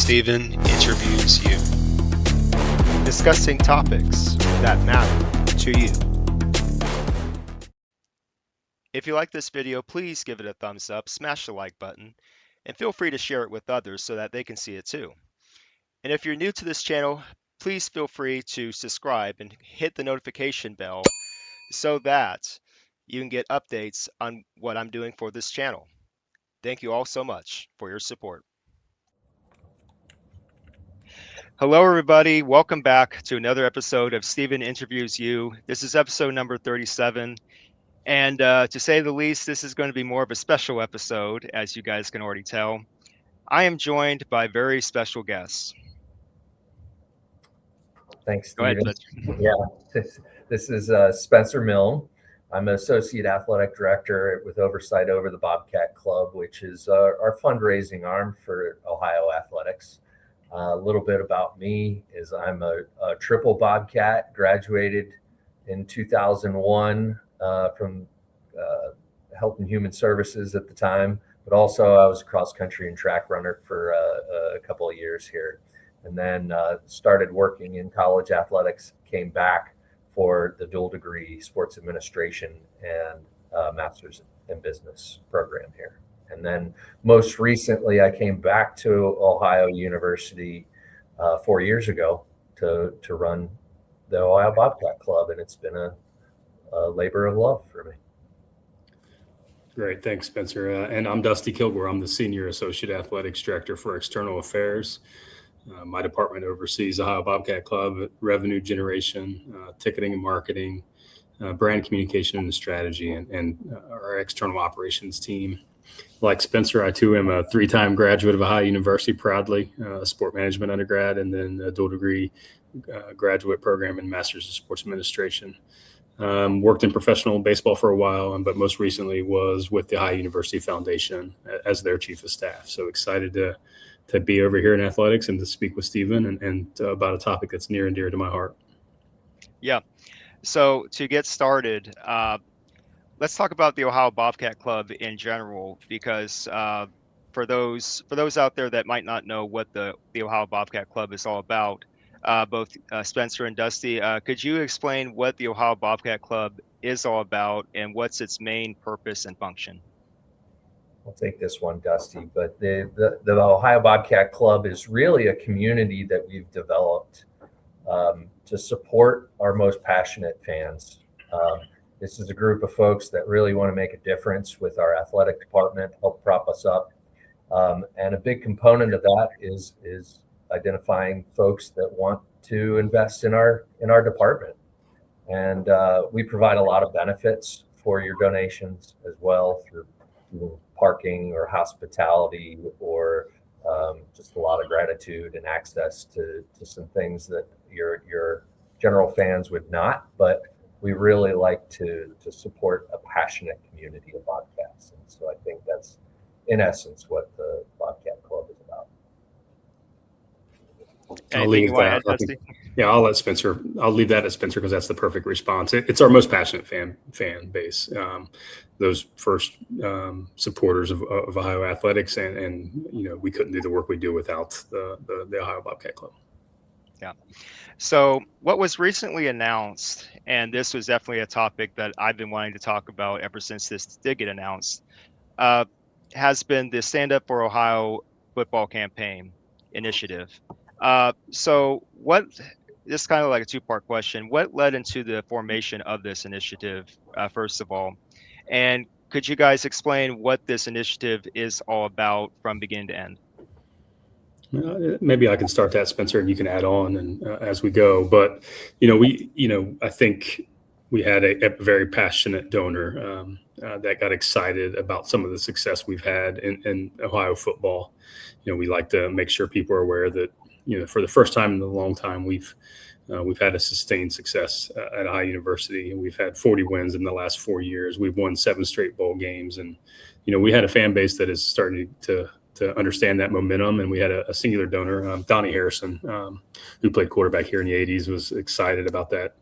Stephen Interviews You, discussing topics that matter to you. If you like this video, please give it a thumbs up, smash the like button, and feel free to share it with others so that they can see it too. And if you're new to this channel, please feel free to subscribe and hit the notification bell so that you can get updates on what I'm doing for this channel. Thank you all so much for your support. Hello, everybody. Welcome back to another episode of Stephen Interviews You. This is episode number 37. And to say the least, this is going to be more of a special episode, as you guys can already tell. I am joined by very special guests. Thanks, Stephen. Go ahead, yeah, this is Spencer Milne. I'm an Associate Athletic Director with oversight over the Bobcat Club, which is our fundraising arm for Ohio Athletics. A little bit about me is I'm a triple Bobcat, graduated in 2001 from Health and Human Services at the time, but also I was a cross country and track runner for a couple of years here. And then started working in college athletics, came back for the dual degree sports administration and master's in business program here. And then most recently, I came back to Ohio University 4 years ago to run the Ohio Bobcat Club. And it's been a labor of love for me. Great. Thanks, Spencer. And I'm Dusty Kilgour. I'm the Senior Associate Athletics Director for External Affairs. My department oversees Ohio Bobcat Club, revenue generation, ticketing and marketing, brand communication and strategy, and our external operations team. Like Spencer, I too am a 3-time graduate of Ohio University, proudly, a sport management undergrad, and then a dual degree graduate program in Masters of Sports Administration. Worked in professional baseball for a while, but most recently was with the Ohio University Foundation as their chief of staff. So excited to be over here in athletics and to speak with Stephen and about a topic that's near and dear to my heart. Yeah. So to get started, let's talk about the Ohio Bobcat Club in general, because for those out there that might not know what the Ohio Bobcat Club is all about, both Spencer and Dusty, could you explain what the Ohio Bobcat Club is all about and what's its main purpose and function? I'll take this one, Dusty. But the Ohio Bobcat Club is really a community that we've developed to support our most passionate fans. This is a group of folks that really want to make a difference with our athletic department, help prop us up. And a big component of that is identifying folks that want to invest in our department. And we provide a lot of benefits for your donations as well, through parking or hospitality or just a lot of gratitude and access to some things that your general fans would not. But we really like to support a passionate community of Bobcats. And so I think that's, in essence, what the Bobcat Club is about. I'll leave that. I'll let Spencer. I'll leave that at Spencer because that's the perfect response. It's our most passionate fan base. Those first supporters of Ohio athletics, and we couldn't do the work we do without the Ohio Bobcat Club. Yeah. So what was recently announced, and this was definitely a topic that I've been wanting to talk about ever since this did get announced, has been the Stand Up for Ohio football campaign initiative. So this is kind of like a two-part question. What led into the formation of this initiative, first of all? And could you guys explain what this initiative is all about from beginning to end? Maybe I can start that, Spencer, and you can add on and as we go. But I think we had a very passionate donor that got excited about some of the success we've had in Ohio football. We like to make sure people are aware that for the first time in a long time, we've had a sustained success at Ohio University. We've had 40 wins in the last 4 years. We've won 7 straight bowl games, and we had a fan base that is starting to understand that momentum. And we had a singular donor, Donnie Harrison, who played quarterback here in the 80s, was excited about that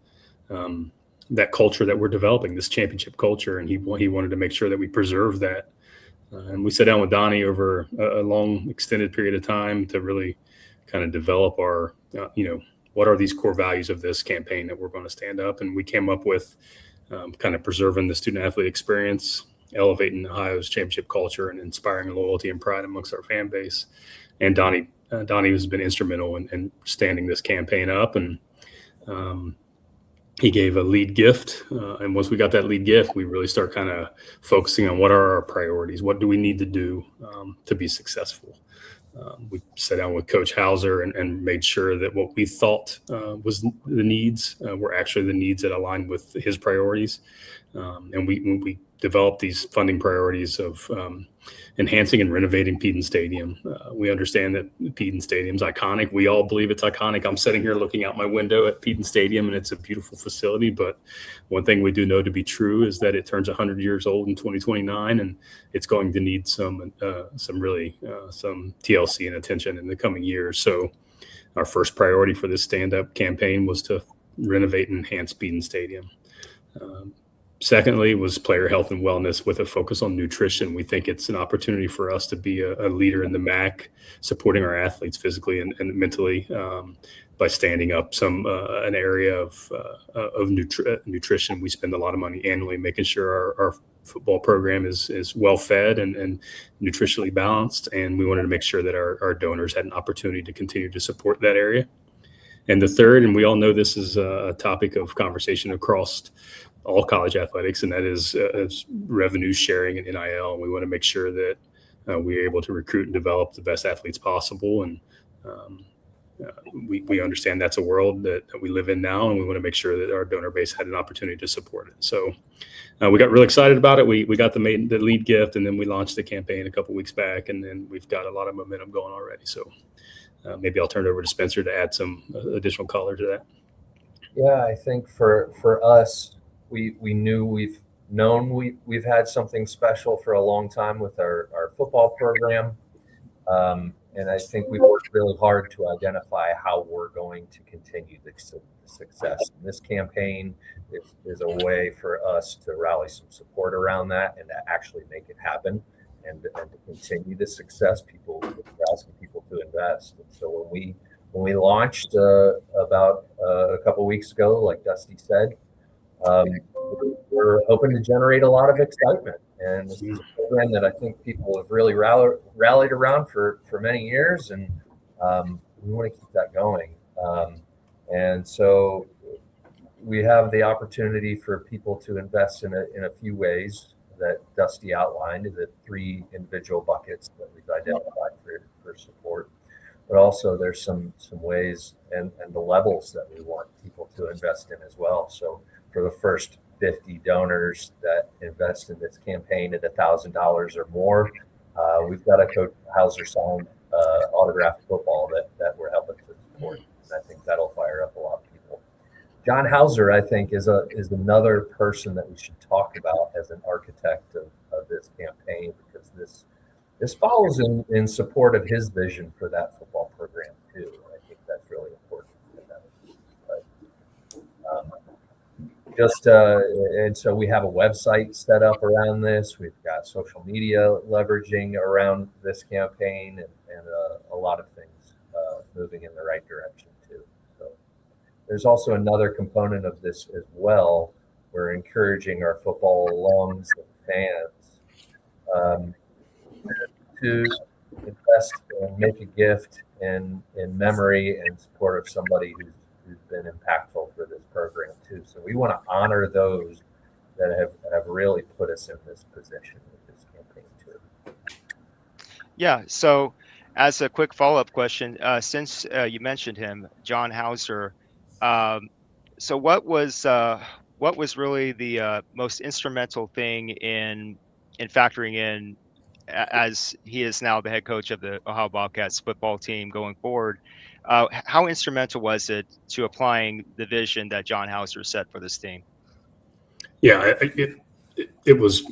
culture that we're developing, this championship culture, and he wanted to make sure that we preserve that. And we sat down with Donnie over a long, extended period of time to really kind of develop our, what are these core values of this campaign that we're going to stand up. And we came up with kind of preserving the student athlete experience, elevating Ohio's championship culture, and inspiring loyalty and pride amongst our fan base. And Donnie has been instrumental in standing this campaign up. And he gave a lead gift. And once we got that lead gift, we really start kind of focusing on what are our priorities? What do we need to do to be successful? We sat down with Coach Hauser and made sure that what we thought was the needs were actually the needs that aligned with his priorities. And we developed these funding priorities of enhancing and renovating Peden Stadium. We understand that Peden Stadium is iconic. We all believe it's iconic. I'm sitting here looking out my window at Peden Stadium, and it's a beautiful facility. But one thing we do know to be true is that it turns 100 years old in 2029, and it's going to need some TLC and attention in the coming years. So our first priority for this stand-up campaign was to renovate and enhance Peden Stadium. Secondly was player health and wellness with a focus on nutrition. We think it's an opportunity for us to be a leader in the MAC, supporting our athletes physically and mentally by standing up an area of nutrition. We spend a lot of money annually making sure our football program is well fed and nutritionally balanced, and we wanted to make sure that our donors had an opportunity to continue to support that area. And the third, and we all know this is a topic of conversation across all college athletics, and that is revenue sharing and NIL. And we want to make sure that we're able to recruit and develop the best athletes possible. And we understand that's a world that we live in now, and we want to make sure that our donor base had an opportunity to support it. So we got really excited about it. We got the lead gift, and then we launched the campaign a couple weeks back, and then we've got a lot of momentum going already. So maybe I'll turn it over to Spencer to add some additional color to that. Yeah, I think for us, we knew we've had something special for a long time with our football program. And I think we worked really hard to identify how we're going to continue the success. And this campaign is a way for us to rally some support around that and to actually make it happen and to continue the success. We're asking people to invest. And so when we launched about a couple weeks ago, like Dusty said, we're hoping to generate a lot of excitement. And this is a program that I think people have really rallied around for many years, and we want to keep that going. And so we have the opportunity for people to invest in a few ways that Dusty outlined, the 3 individual buckets that we've identified for support. But also there's some ways and the levels that we want people to invest in as well. So for the first 50 donors that invest in this campaign at $1,000 or more, we've got a Coach Hauser signed autographed football that we're helping to support. And I think that'll fire up a lot of people. John Hauser, I think, is another person that we should talk about as an architect of this campaign, because this follows in support of his vision for that football program too. And I think that's really important. And so we have a website set up around this. We've got social media leveraging around this campaign, and a lot of things moving in the right direction too. So there's also another component of this as well. We're encouraging our football alums and fans to invest and make a gift in memory and support of somebody who's been impactful for this program too. So we want to honor those that have really put us in this position with this campaign too. Yeah. So as a quick follow-up question, since you mentioned him, John Hauser, so what was really the most instrumental thing in factoring in, as he is now the head coach of the Ohio Bobcats football team going forward? How instrumental was it to applying the vision that John Hauser set for this team? Yeah, it was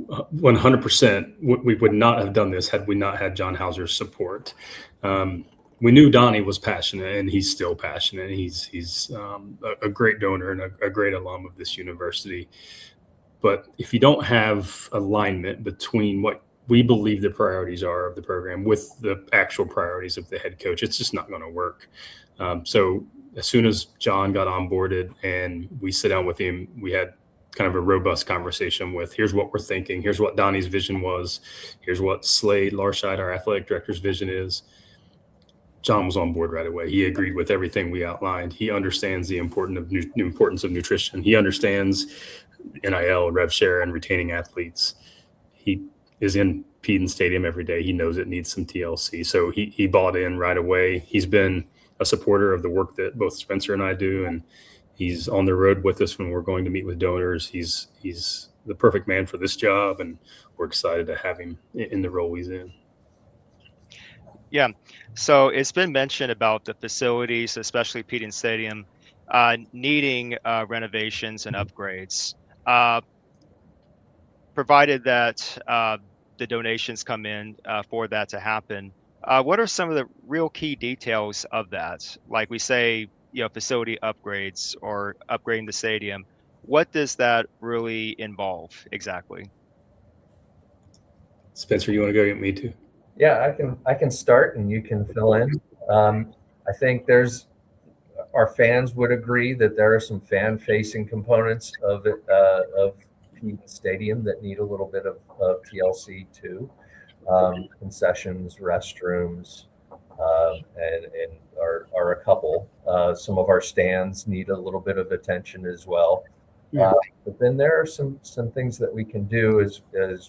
100%. We would not have done this had we not had John Hauser's support. We knew Donnie was passionate, and he's still passionate. He's a great donor and a great alum of this university. But if you don't have alignment between what we believe the priorities are of the program with the actual priorities of the head coach. It's just not going to work. So as soon as John got onboarded and we sit down with him, we had kind of a robust conversation with, here's what we're thinking. Here's what Donnie's vision was. Here's what Slade Larscheid, our athletic director's vision is. John was on board right away. He agreed with everything we outlined. He understands the importance of nutrition. He understands NIL, rev share, and retaining athletes. He is in Peden Stadium every day. He knows it needs some TLC. So he bought in right away. He's been a supporter of the work that both Spencer and I do, and he's on the road with us when we're going to meet with donors. He's the perfect man for this job, and we're excited to have him in the role he's in. Yeah. So it's been mentioned about the facilities, especially Peden Stadium, needing renovations and upgrades. Provided that the donations come in for that to happen, what are some of the real key details of that? Like we say, facility upgrades or upgrading the stadium. What does that really involve exactly? Spencer, you want to go? Get me too? Yeah, I can start and you can fill in. I think our fans would agree that there are some fan-facing components of Peden Stadium that need a little bit of TLC too. Concessions, restrooms, and are a couple. Some of our stands need a little bit of attention as well. But then there are some things that we can do as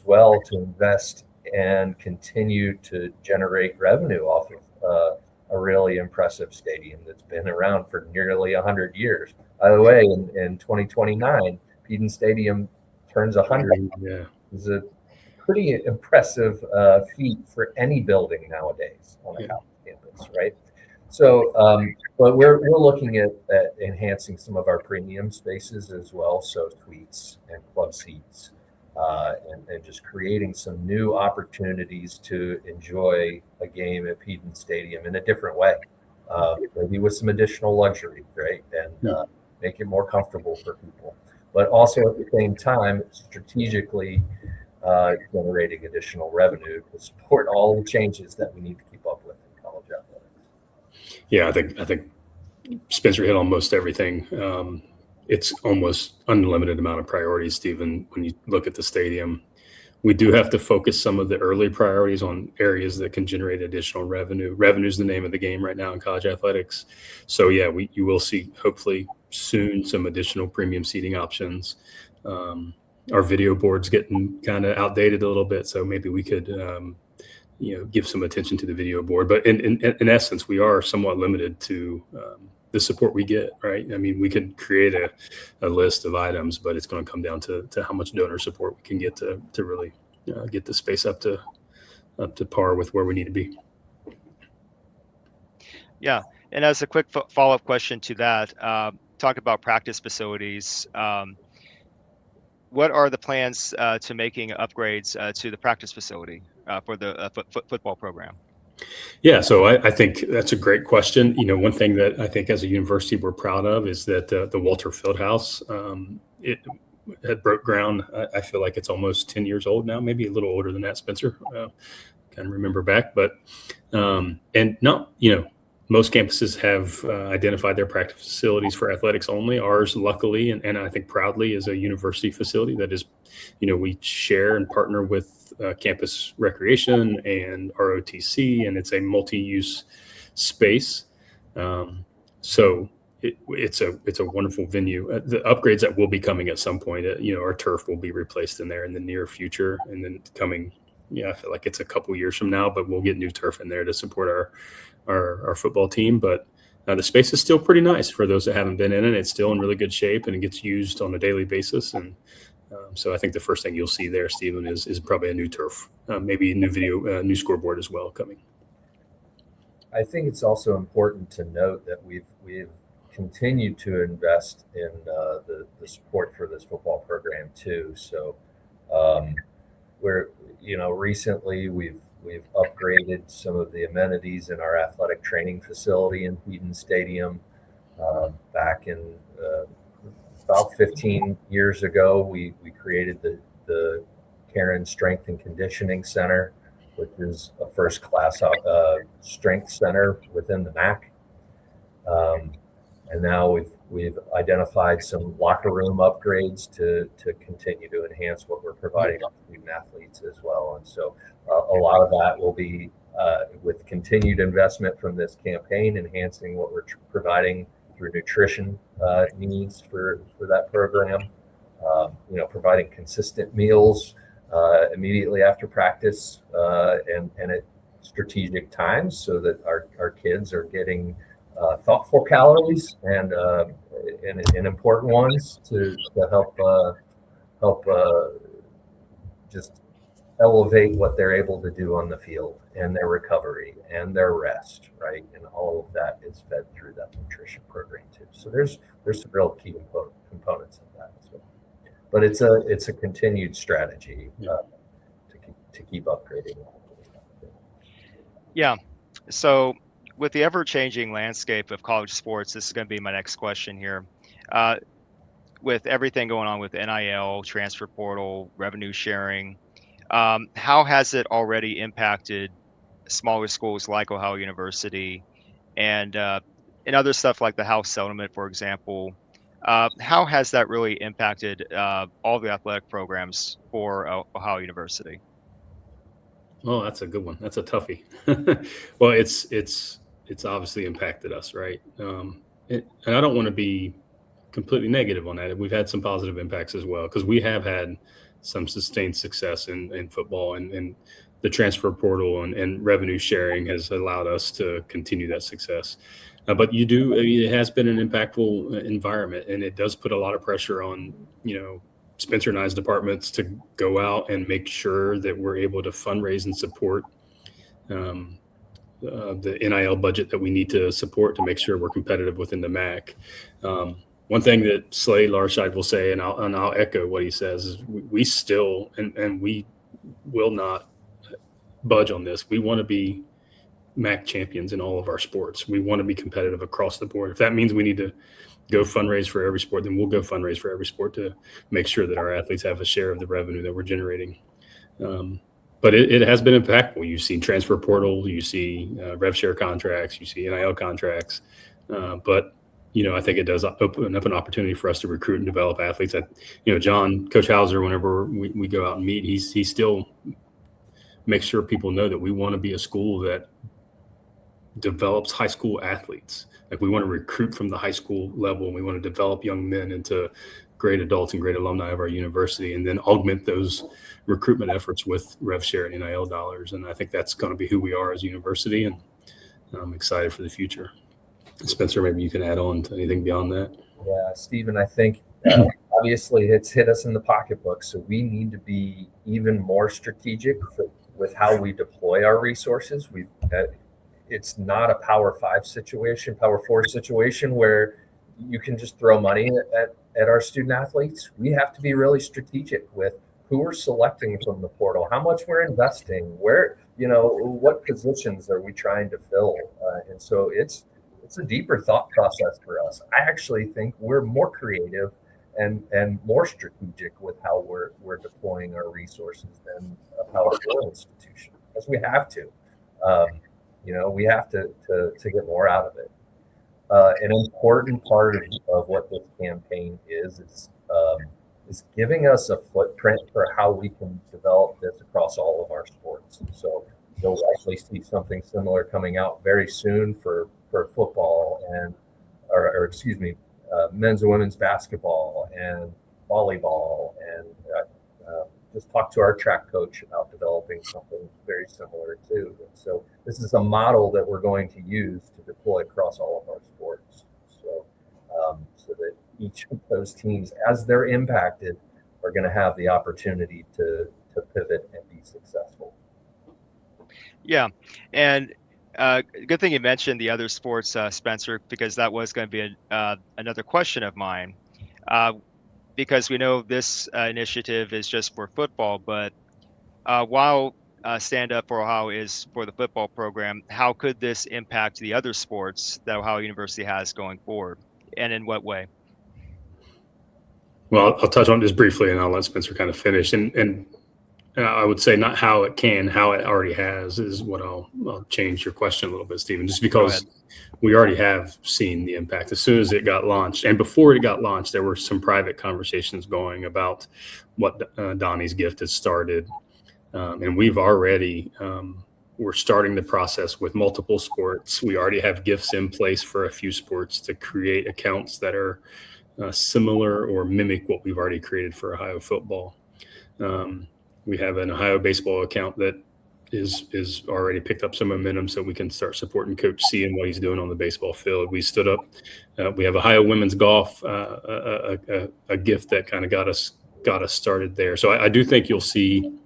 well to invest and continue to generate revenue off of a really impressive stadium that's been around for nearly 100 years. By the way, in 2029, Peden Stadium turns 100. Yeah. It's a pretty impressive feat for any building nowadays on a college campus, right? So, but we're looking at enhancing some of our premium spaces as well, so suites and club seats. And just creating some new opportunities to enjoy a game at Peden Stadium in a different way, maybe with some additional luxury, right? And make it more comfortable for people. But also at the same time, strategically generating additional revenue to support all the changes that we need to keep up with in college athletics. Yeah, I think Spencer hit on most everything. It's almost unlimited amount of priorities, Stephen. When you look at the stadium, we do have to focus some of the early priorities on areas that can generate additional revenue. Revenue is the name of the game right now in college athletics. So yeah, you will see hopefully soon some additional premium seating options. Our video board's getting kind of outdated a little bit, so maybe we could give some attention to the video board. But in essence, we are somewhat limited to the support we get, right? I mean, we could create a list of items, but it's going to come down to how much donor support we can get to really get the space up to par with where we need to be. Yeah, and as a quick follow-up question to that, talk about practice facilities. What are the plans to making upgrades to the practice facility for the football program? Yeah, so I think that's a great question. One thing that I think as a university we're proud of is that the Walter Fieldhouse, it had broke ground. I feel like it's almost 10 years old now, maybe a little older than that, Spencer. Can't remember back, but most campuses have identified their practice facilities for athletics only. Ours, luckily, and I think proudly, is a university facility that is, we share and partner with campus recreation and ROTC, and it's a multi-use space. So it's a wonderful venue. The upgrades that will be coming at some point, our turf will be replaced in there in the near future, and then coming. I feel like it's a couple years from now, but we'll get new turf in there to support our football team. But the space is still pretty nice for those that haven't been in it. It's still in really good shape, and it gets used on a daily basis. And so I think the first thing you'll see there, Stephen, is probably a new turf, maybe a new video, new scoreboard as well coming. I think it's also important to note that we've continued to invest in the support for this football program too. So recently we've upgraded some of the amenities in our athletic training facility in Peden Stadium. Back in about 15 years ago, we created the Karen Strength and Conditioning Center, which is a first-class strength center within the MAC. And now we've identified some locker room upgrades to continue to enhance what we're providing to student athletes as well. And so a lot of that will be with continued investment from this campaign, enhancing what we're providing through nutrition needs for that program. Providing consistent meals immediately after practice and at strategic times, so that our kids are getting thoughtful calories and important ones to help just elevate what they're able to do on the field, and their recovery and their rest, right? And all of that is fed through that nutrition program too. So there's some real key components of that as well. But it's a continued strategy to keep upgrading. Yeah. So with the ever-changing landscape of college sports, this is going to be my next question here. With everything going on with NIL, transfer portal, revenue sharing, how has it already impacted smaller schools like Ohio University and other stuff like the House settlement, for example? How has that really impacted all the athletic programs for Ohio University? Oh, that's a good one. That's a toughie. Well, it's obviously impacted us, right? And I don't want to be completely negative on that. We've had some positive impacts as well, because we have had some sustained success in football, and the transfer portal and revenue sharing has allowed us to continue that success. But it has been an impactful environment, and it does put a lot of pressure on, Spencer and I's departments to go out and make sure that we're able to fundraise and support the NIL budget that we need to support to make sure we're competitive within the MAC. One thing that Slade Larscheid will say, and I'll echo what he says, is we still, and we will not budge on this. We want to be MAC champions in all of our sports. We want to be competitive across the board. If that means we need to go fundraise for every sport, then we'll go fundraise for every sport to make sure that our athletes have a share of the revenue that we're generating. But it has been impactful. You see transfer portal, you see rev share contracts, you see NIL contracts. But, I think it does open up an opportunity for us to recruit and develop athletes. Coach Hauser, whenever we go out and meet, he still makes sure people know that we want to be a school that develops high school athletes. Like, we want to recruit from the high school level, and we want to develop young men into great adults and great alumni of our university, and then augment those recruitment efforts with rev share and NIL dollars. And I think that's going to be who we are as a university, and I'm excited for the future. Spencer, maybe you can add on to anything beyond that. Yeah, Stephen, I think obviously it's hit us in the pocketbook, so we need to be even more strategic with how we deploy our resources. It's not a Power 5 situation, Power 4 situation where you can just throw money at our student athletes. We have to be really strategic with who we're selecting from the portal, how much we're investing, where, what positions are we trying to fill. And so it's a deeper thought process for us. I actually think we're more creative and more strategic with how we're deploying our resources than a Power 4 institution, because we have to. We have to get more out of it. An important part of what this campaign is giving us a footprint for how we can develop this across all of our sports. So you'll likely see something similar coming out very soon for football or men's and women's basketball and volleyball, and just talk to our track coach about developing something very similar too. And so this is a model that we're going to use to deploy across all of our sports. So that each of those teams, as they're impacted, are going to have the opportunity to pivot and be successful. Yeah, and good thing you mentioned the other sports, Spencer, because that was going to be another question of mine. Because we know this initiative is just for football, but while Stand Up for Ohio is for the football program, how could this impact the other sports that Ohio University has going forward, and in what way? Well, I'll touch on this briefly, and I'll let Spencer kind of finish. And I would say not how it can, how it already has is what I'll change your question a little bit, Stephen, just because we already have seen the impact as soon as it got launched. And before it got launched, there were some private conversations going about what Donnie's Gift has started. And we've already, we're starting the process with multiple sports. We already have gifts in place for a few sports to create accounts that are similar or mimic what we've already created for Ohio football. We have an Ohio baseball account that is already picked up some momentum, so we can start supporting Coach C and what he's doing on the baseball field. We stood up. We have Ohio women's golf, a gift that kind of got us started there. So I do think you'll see.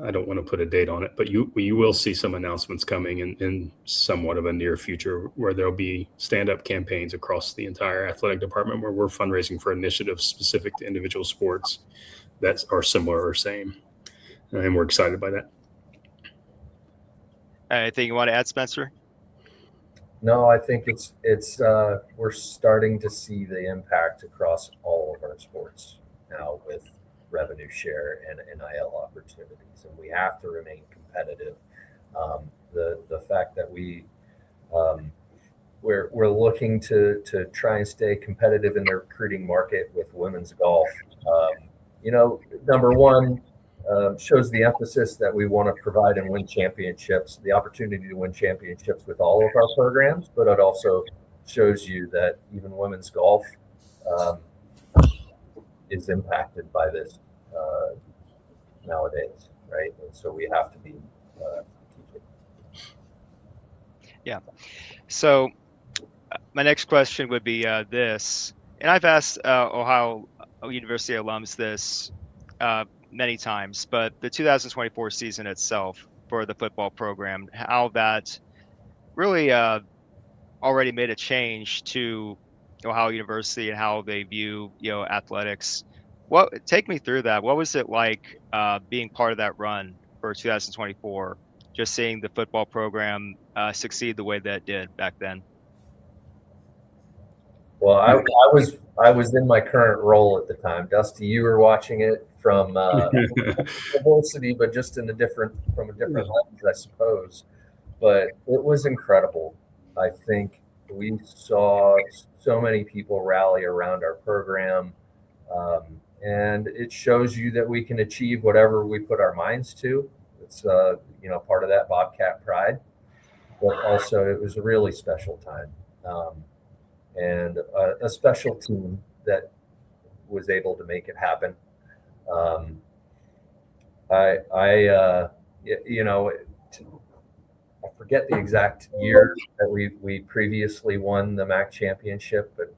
I don't want to put a date on it, but you will see some announcements coming in somewhat of a near future where there'll be stand-up campaigns across the entire athletic department where we're fundraising for initiatives specific to individual sports that are similar or same. And we're excited by that. Anything you want to add, Spencer? No, I think it's we're starting to see the impact across all of our sports now with revenue share and NIL opportunities, and we have to remain competitive. The fact that we're looking to try and stay competitive in the recruiting market with women's golf. Number one, shows the emphasis that we want to provide and win championships, the opportunity to win championships with all of our programs, but it also shows you that even women's golf is impacted by this nowadays, right? And so we have to be strategic. Yeah. So my next question would be this, and I've asked Ohio University alums this many times, but the 2024 season itself for the football program, how that really already made a change to Ohio University and how they view athletics. Take me through that. What was it like being part of that run for 2024? Just seeing the football program succeed the way that it did back then. Well, I was in my current role at the time. Dusty, you were watching it from diversity, but just from a different lens, I suppose. But it was incredible. I think we saw so many people rally around our program, and it shows you that we can achieve whatever we put our minds to. It's part of that Bobcat pride, but also it was a really special time. And a special team that was able to make it happen. I forget the exact year that we previously won the MAC championship, but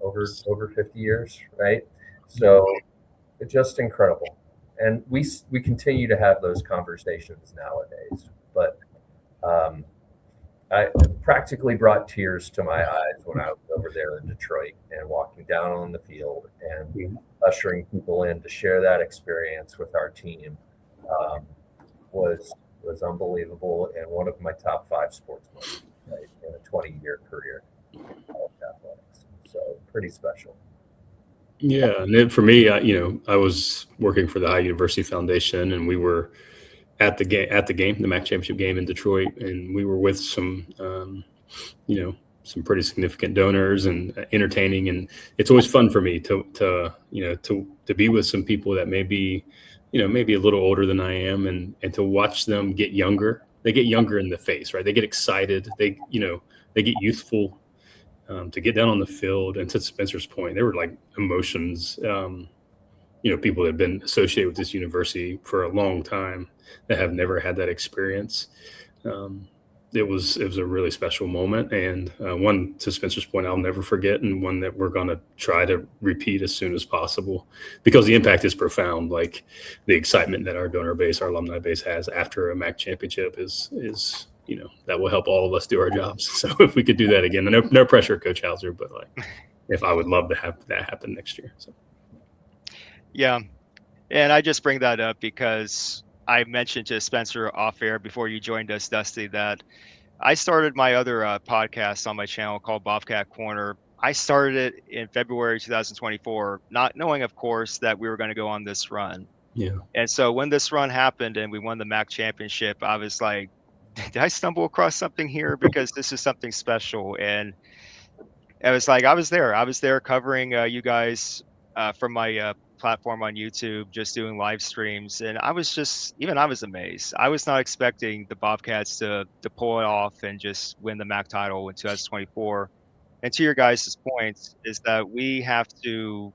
over 50 years, right? So it's just incredible. And we continue to have those conversations nowadays, but I practically brought tears to my eyes when I was over there in Detroit and walking down on the field and ushering people in to share that experience with our team was unbelievable, and one of my top 5 sports moments, right, in a 20-year career of athletics. So pretty special. Yeah, and then for me, I was working for the Ohio University Foundation, and we were at the game, the MAC championship game in Detroit, and we were with some pretty significant donors and entertaining, and it's always fun for me to be with some people that maybe a little older than I am, and to watch them get younger. They get younger in the face, right? They get excited. They get youthful. To get down on the field, and to Spencer's point, there were like emotions. People that have been associated with this university for a long time that have never had that experience. It was a really special moment, and one, to Spencer's point, I'll never forget, and one that we're going to try to repeat as soon as possible, because the impact is profound. Like the excitement that our donor base, our alumni base has after a MAC championship is that will help all of us do our jobs. So if we could do that again, no pressure, Coach Hauser, but if I would love to have that happen next year. So. Yeah. And I just bring that up because I mentioned to Spencer off air before you joined us, Dusty, that I started my other podcast on my channel called Bobcat Corner. I started it in February 2024, not knowing, of course, that we were going to go on this run. Yeah. And so when this run happened and we won the MAC championship, I was like, did I stumble across something here? Because this is something special. And it was like, I was there covering you guys from my platform on YouTube, just doing live streams. And I was amazed. I was not expecting the Bobcats to pull it off and just win the MAC title in 2024. And to your guys' points is that we have to,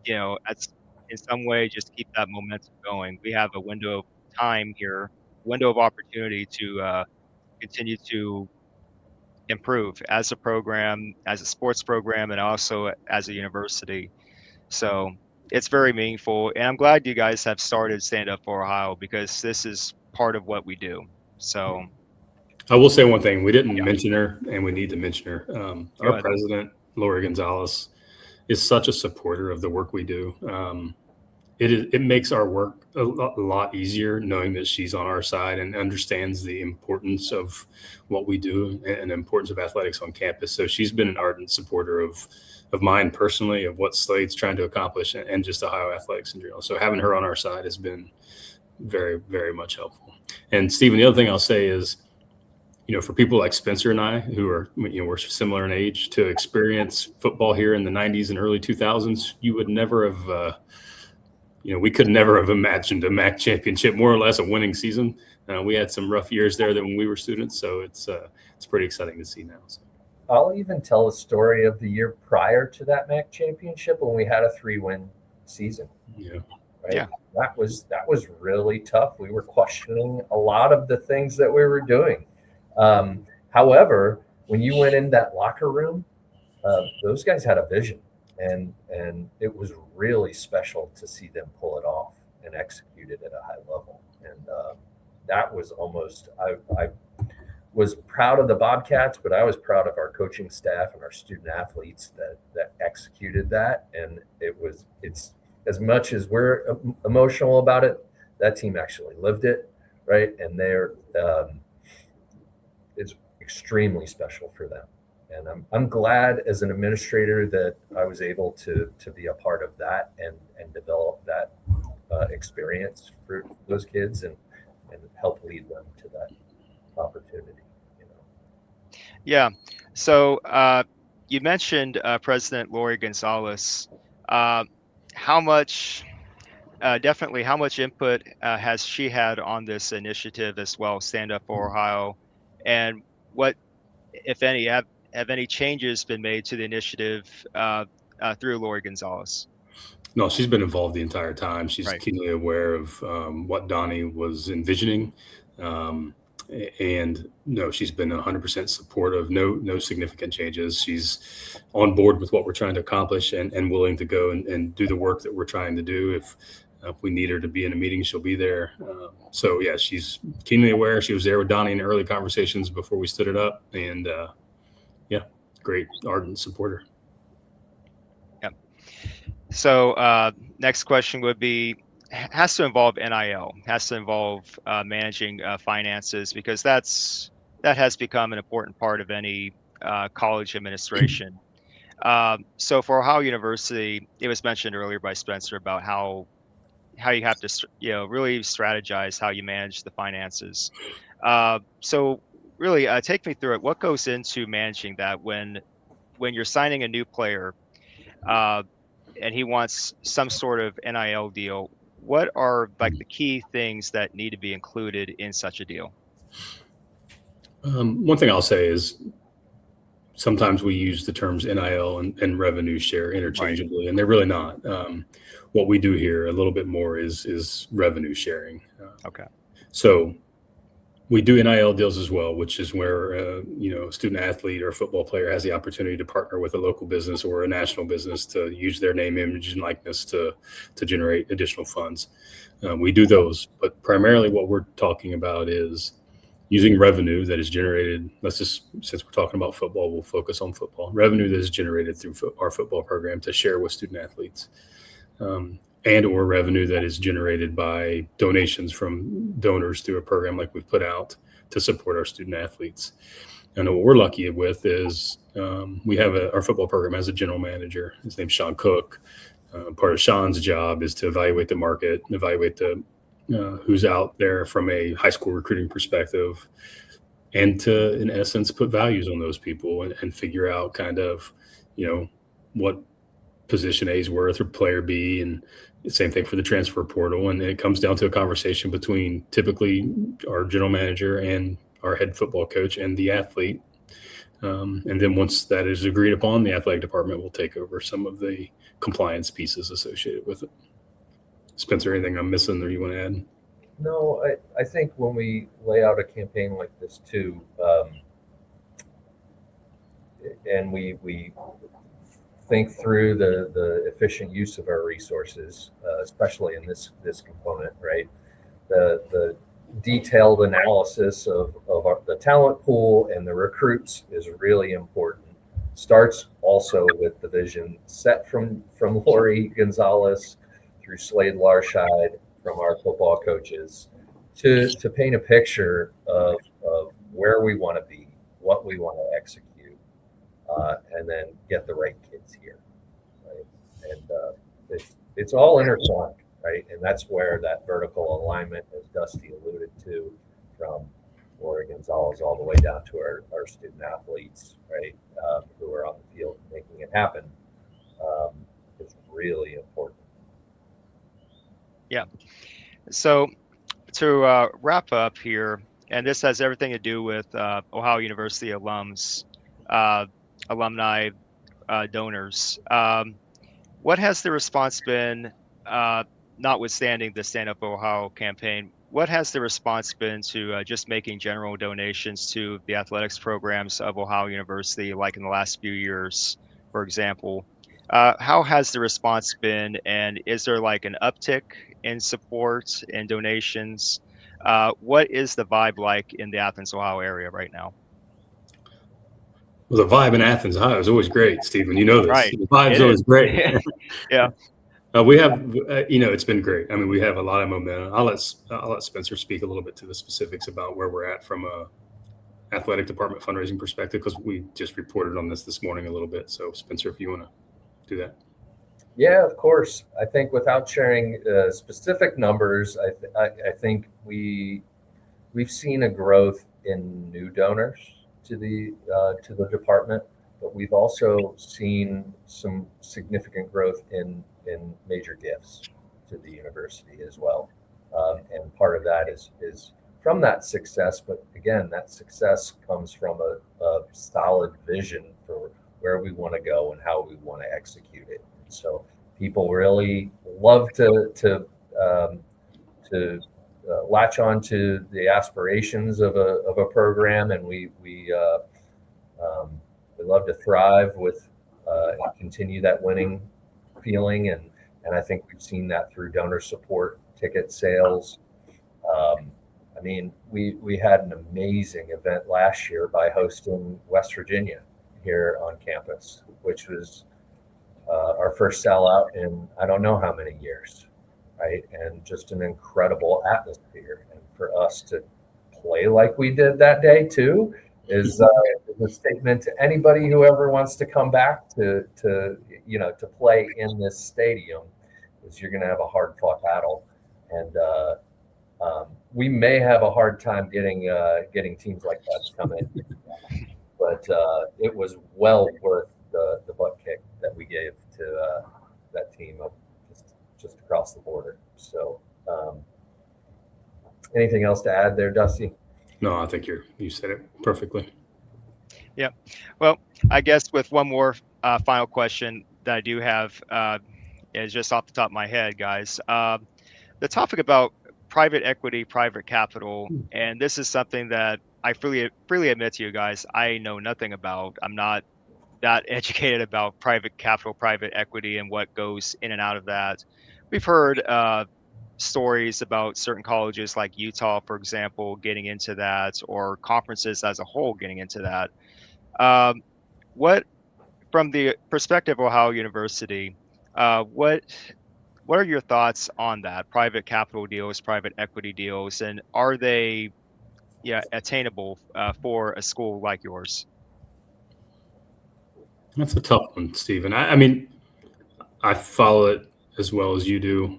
in some way, just keep that momentum going. We have a window of time here, window of opportunity to continue to improve as a program, as a sports program, and also as a university. So it's very meaningful. And I'm glad you guys have started Stand Up for Ohio, because this is part of what we do. So I will say one thing. We didn't mention her, and we need to mention her. Our president, Lori Gonzalez, is such a supporter of the work we do. It makes our work a lot easier knowing that she's on our side and understands the importance of what we do and the importance of athletics on campus. So she's been an ardent supporter of mine personally, of what Slade's trying to accomplish, and just Ohio athletics in general. So having her on our side has been very, very much helpful. And Stephen, the other thing I'll say is, for people like Spencer and I, who are, we're similar in age, to experience football here in the 90s and early 2000s, you would never have, we could never have imagined a MAC championship, more or less a winning season. We had some rough years there when we were students, so it's pretty exciting to see now. So. I'll even tell a story of the year prior to that MAC championship when we had a 3-win season. Yeah. Right? Yeah. That was really tough. We were questioning a lot of the things that we were doing. However, when you went in that locker room, those guys had a vision, and it was really special to see them pull it off and execute it at a high level. And that was almost, I was proud of the Bobcats, but I was proud of our coaching staff and our student athletes that executed that. And it's as much as we're emotional about it, that team actually lived it, right? And it's extremely special for them. And I'm glad as an administrator that I was able to be a part of that and develop that experience for those kids and help lead them to that opportunity. Yeah. So you mentioned President Lori Gonzalez. How much input has she had on this initiative as well, Stand Up for Ohio? And what, if any, have any changes been made to the initiative through Lori Gonzalez? No, she's been involved the entire time. She's Right. keenly aware of what Donnie was envisioning. And no, she's been 100% supportive. No significant changes. She's on board with what we're trying to accomplish and willing to go and do the work that we're trying to do. If we need her to be in a meeting, she'll be there. So yeah, she's keenly aware. She was there with Donnie in early conversations before we stood it up, and great ardent supporter. Yeah. So next question would be, has to involve NIL, has to involve managing finances, because that has become an important part of any college administration. So for Ohio University, it was mentioned earlier by Spencer about how you have to really strategize how you manage the finances. So really take me through it. What goes into managing that when you're signing a new player and he wants some sort of NIL deal? What are like the key things that need to be included in such a deal? One thing I'll say is sometimes we use the terms NIL and revenue share interchangeably, and they're really not. What we do here a little bit more is revenue sharing. Okay. So we do NIL deals as well, which is where a student athlete or a football player has the opportunity to partner with a local business or a national business to use their name, image, and likeness to generate additional funds. We do those, but primarily what we're talking about is using revenue that is generated. Since we're talking about football, we'll focus on football. Revenue that is generated through our football program to share with student athletes. And or revenue that is generated by donations from donors through a program like we've put out to support our student athletes. And what we're lucky with is we have our football program has a general manager. His name's Sean Cook. Part of Sean's job is to evaluate the market, evaluate the who's out there from a high school recruiting perspective, and to, in essence, put values on those people and figure out kind of, what position A is worth or player B, and same thing for the transfer portal. And it comes down to a conversation between typically our general manager and our head football coach and the athlete. And then once that is agreed upon, the athletic department will take over some of the compliance pieces associated with it. Spencer, anything I'm missing or you want to add? No, I think when we lay out a campaign like this too, and we think through the efficient use of our resources, especially in this component, right? The detailed analysis of the talent pool and the recruits is really important. Starts also with the vision set from Lori Gonzalez through Slade Larshide, from our football coaches, to paint a picture of where we want to be, what we want to execute, and then get the right kids here, right? And it's all intertwined, right? And that's where that vertical alignment, as Dusty alluded to, from Lori Gonzalez all the way down to our student athletes, right, who are on the field making it happen, is really important. Yeah. So to wrap up here, and this has everything to do with Ohio University alums, alumni, donors. What has the response been, notwithstanding the Stand Up Ohio campaign? What has the response been to just making general donations to the athletics programs of Ohio University, like in the last few years, for example? How has the response been, and is there like an uptick in support and donations? What is the vibe like in the Athens, Ohio area right now? Well, the vibe in Athens, Ohio is always great, Stephen. You know this. Right. The vibe's always great. Yeah. We have, it's been great. I mean, we have a lot of momentum. I'll let Spencer speak a little bit to the specifics about where we're at from a athletic department fundraising perspective, because we just reported on this morning a little bit. So, Spencer, if you want to do that. Yeah, of course. I think without sharing specific numbers, I think we've seen a growth in new donors to the department, but we've also seen some significant growth in major gifts to the university as well. And part of that is from that success, but again, that success comes from a solid vision for where we want to go and how we want to execute it. So people really love to latch on to the aspirations of a program, and we love to thrive with and continue that winning feeling, and I think we've seen that through donor support, ticket sales. I mean, we had an amazing event last year by hosting West Virginia here on campus, which was our first sellout in I don't know how many years, right? And just an incredible atmosphere. And for us to play like we did that day too is a statement to anybody who ever wants to come back to play in this stadium, is you're going to have a hard fought battle, and we may have a hard time getting teams like that to come in, but it was well worth the butt kick that we gave to that team up just across the border. So anything else to add there, Dusty? No, I think you said it perfectly. Yeah. Well, I guess with one more final question that I do have is just off the top of my head, guys. The topic about private equity, private capital, and this is something that I freely admit to you guys, I know nothing about. I'm not that educated about private capital, private equity, and what goes in and out of that. We've heard stories about certain colleges like Utah, for example, getting into that, or conferences as a whole getting into that. What, from the perspective of Ohio University, what are your thoughts on that? Private capital deals, private equity deals, and are they attainable for a school like yours? That's a tough one, Stephen. I mean, I follow it as well as you do,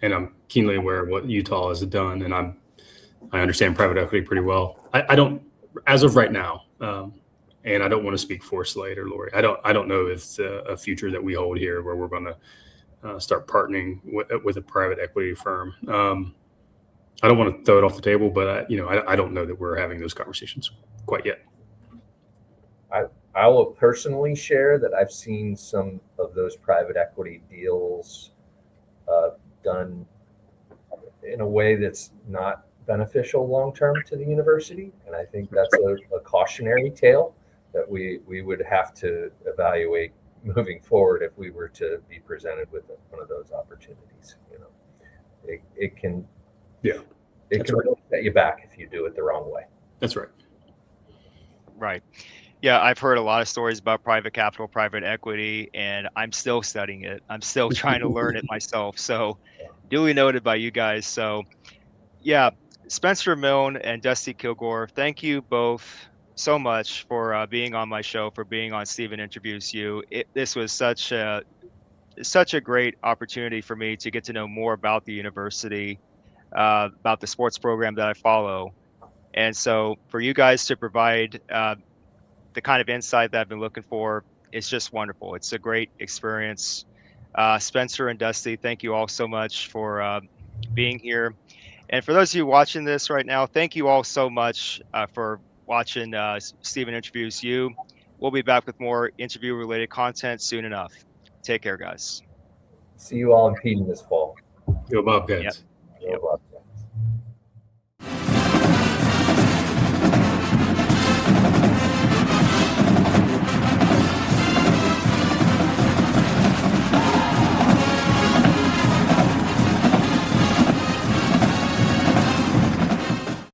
and I'm keenly aware of what Utah has done, and I understand private equity pretty well. I don't, as of right now, and I don't want to speak for Slade or Lori. I don't know if it's a future that we hold here where we're going to start partnering with a private equity firm. I don't want to throw it off the table, but I don't know that we're having those conversations quite yet. I will personally share that I've seen some of those private equity deals done in a way that's not beneficial long-term to the university. And I think that's a cautionary tale that we would have to evaluate moving forward if we were to be presented with one of those opportunities. It can really set you back if you do it the wrong way. That's right. Right. Yeah, I've heard a lot of stories about private capital, private equity, and I'm still studying it. I'm still trying to learn it myself. So duly noted by you guys. So yeah, Spencer Milne and Dusty Kilgour, thank you both so much for being on my show, for being on Steven Interviews You. This was such a great opportunity for me to get to know more about the university, about the sports program that I follow. And so for you guys to provide the kind of insight that I've been looking for, it's just wonderful. It's a great experience. Spencer and Dusty, thank you all so much for being here. And for those of you watching this right now, thank you all so much for watching Steven Interviews You. We'll be back with more interview-related content soon enough. Take care, guys. See you all in Peden this fall. Go Bobcats. Yep. Go Bobcats.